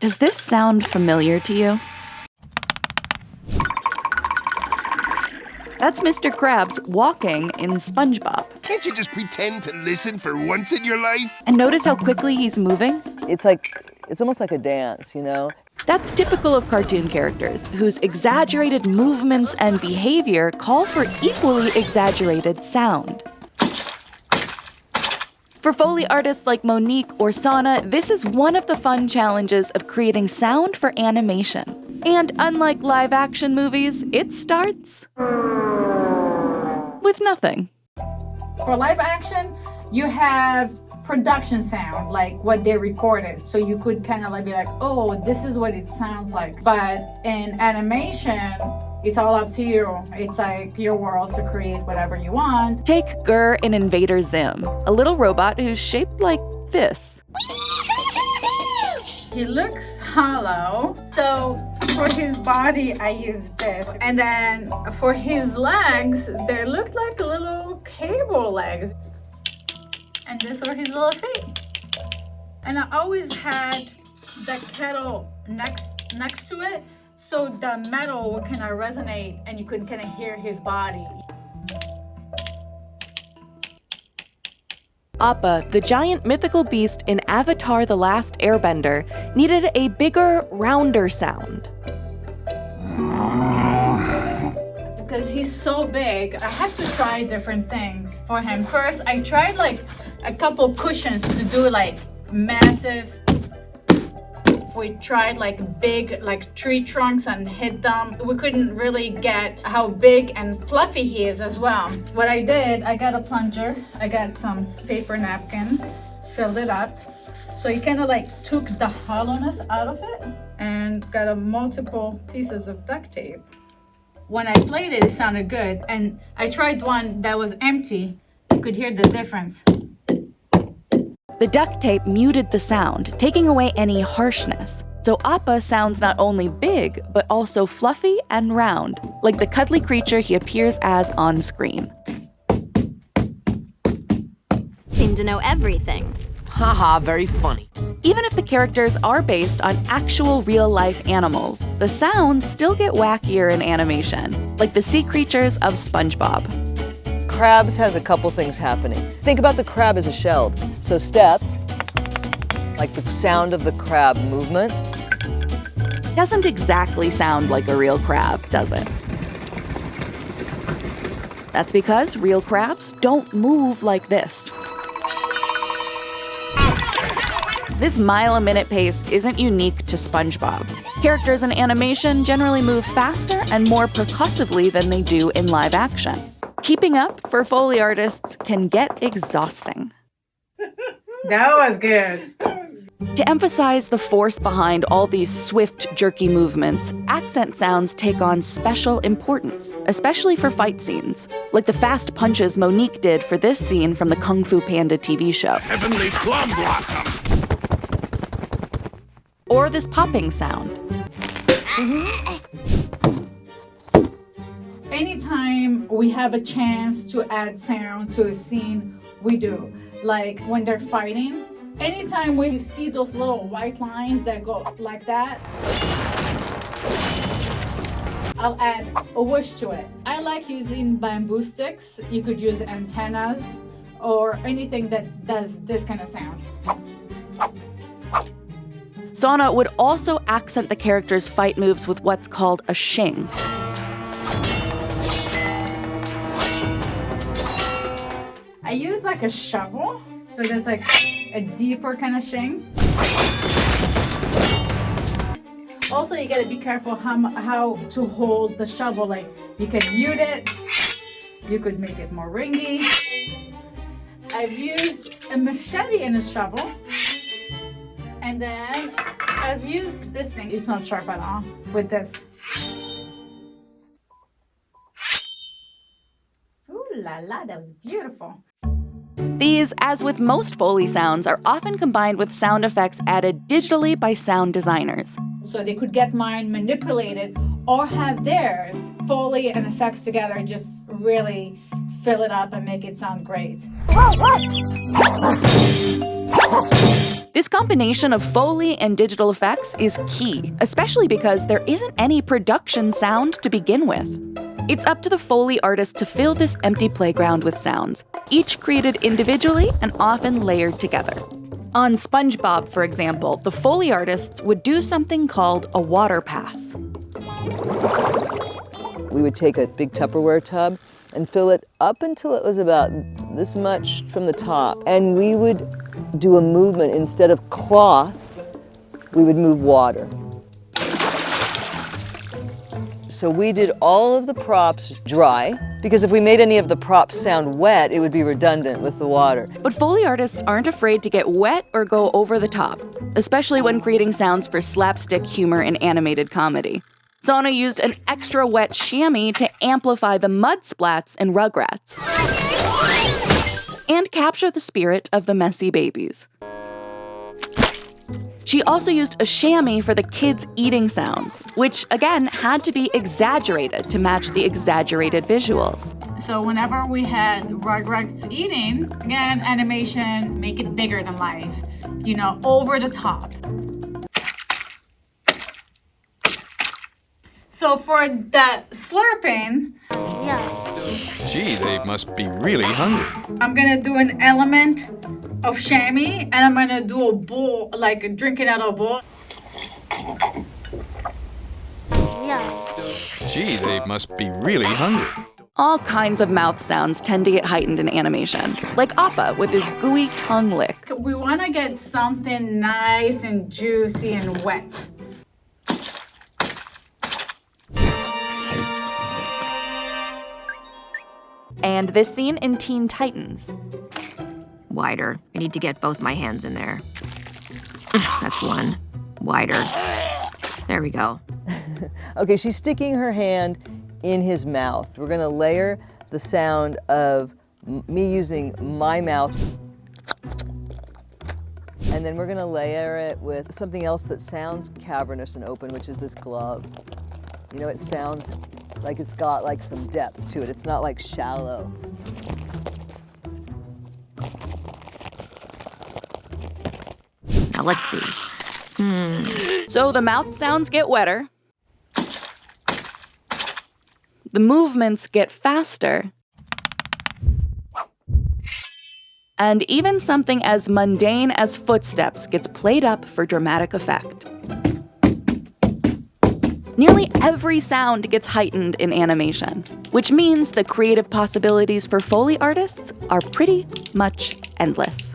Does this sound familiar to you? That's Mr. Krabs walking in SpongeBob. Can't you just pretend to listen for once in your life? And notice how quickly he's moving? It's almost like a dance, you know? That's typical of cartoon characters, whose exaggerated movements and behavior call for equally exaggerated sound. For Foley artists like Monique or Sanaa, this is one of the fun challenges of creating sound for animation. And unlike live-action movies, it starts with nothing. For live action, you have production sound, like what they recorded. So you could kind of like be like, oh, this is what it sounds like. But in animation, it's all up to you. It's like your world to create whatever you want. Take Gur in Invader Zim, a little robot who's shaped like this. He looks hollow. So for his body, I use this. And then for his legs, they look like little cable legs. And this are his little feet. And I always had the kettle next to it, so the metal would kind of resonate and you could kind of hear his body. Appa, the giant mythical beast in Avatar: The Last Airbender, needed a bigger, rounder sound. Because he's so big, I had to try different things for him. First, I tried like a couple cushions to do like massive. We tried like big like tree trunks and hit them. We couldn't really get how big and fluffy he is as well. What I did, I got a plunger, I got some paper napkins, filled it up. So you kind of like took the hollowness out of it and got a multiple pieces of duct tape. When I played it, it sounded good. And I tried one that was empty. You could hear the difference. The duct tape muted the sound, taking away any harshness. So Appa sounds not only big, but also fluffy and round, like the cuddly creature he appears as on screen. Seem to know everything. Haha, very funny. Even if the characters are based on actual real-life animals, the sounds still get wackier in animation, like the sea creatures of SpongeBob. Krabs has a couple things happening. Think about the crab as a shell. So steps, like the sound of the crab movement. Doesn't exactly sound like a real crab, does it? That's because real crabs don't move like this. This mile-a-minute pace isn't unique to SpongeBob. Characters in animation generally move faster and more percussively than they do in live action. Keeping up for Foley artists can get exhausting. That was good. To emphasize the force behind all these swift, jerky movements, accent sounds take on special importance, especially for fight scenes, like the fast punches Monique did for this scene from the Kung Fu Panda TV show. Heavenly plum blossom! Or this popping sound. Anytime we have a chance to add sound to a scene, we do. Like when they're fighting, anytime when you see those little white lines that go like that, I'll add a whoosh to it. I like using bamboo sticks. You could use antennas or anything that does this kind of sound. Sanaa would also accent the character's fight moves with what's called a shing. I use like a shovel, so that's like a deeper kind of shing. Also, you gotta be careful how to hold the shovel. Like you can mute it, you could make it more ringy. I've used a machete and a shovel. And then I've used this thing. It's not sharp at all with this. Ooh la la, that was beautiful. These, as with most Foley sounds, are often combined with sound effects added digitally by sound designers. So they could get mine manipulated or have theirs. Foley and effects together just really fill it up and make it sound great. This combination of Foley and digital effects is key, especially because there isn't any production sound to begin with. It's up to the Foley artist to fill this empty playground with sounds, each created individually and often layered together. On SpongeBob, for example, the Foley artists would do something called a water pass. We would take a big Tupperware tub and fill it up until it was about this much from the top. And we would do a movement. Instead of cloth, we would move water. So we did all of the props dry, because if we made any of the props sound wet, it would be redundant with the water. But Foley artists aren't afraid to get wet or go over the top, especially when creating sounds for slapstick humor in animated comedy. Sanaa used an extra wet chamois to amplify the mud splats in Rugrats and capture the spirit of the messy babies. She also used a chamois for the kids' eating sounds, which again had to be exaggerated to match the exaggerated visuals. So whenever we had Rugrats eating, again, animation, make it bigger than life, over the top. So for that slurping, Gee, they must be really hungry. I'm gonna do an element of chamois, and I'm gonna do a bowl, like drinking out of a bowl. Gee, they must be really hungry. All kinds of mouth sounds tend to get heightened in animation, like Appa with his gooey tongue lick. We wanna get something nice and juicy and wet. And this scene in Teen Titans. Wider. I need to get both my hands in there. That's one. Wider. There we go. Okay, she's sticking her hand in his mouth. We're gonna layer the sound of me using my mouth, and then we're gonna layer it with something else that sounds cavernous and open, which is this glove. It sounds like it's got like some depth to it. It's not like shallow. Now let's see. So the mouth sounds get wetter. The movements get faster. And even something as mundane as footsteps gets played up for dramatic effect. Nearly every sound gets heightened in animation, which means the creative possibilities for Foley artists are pretty much endless.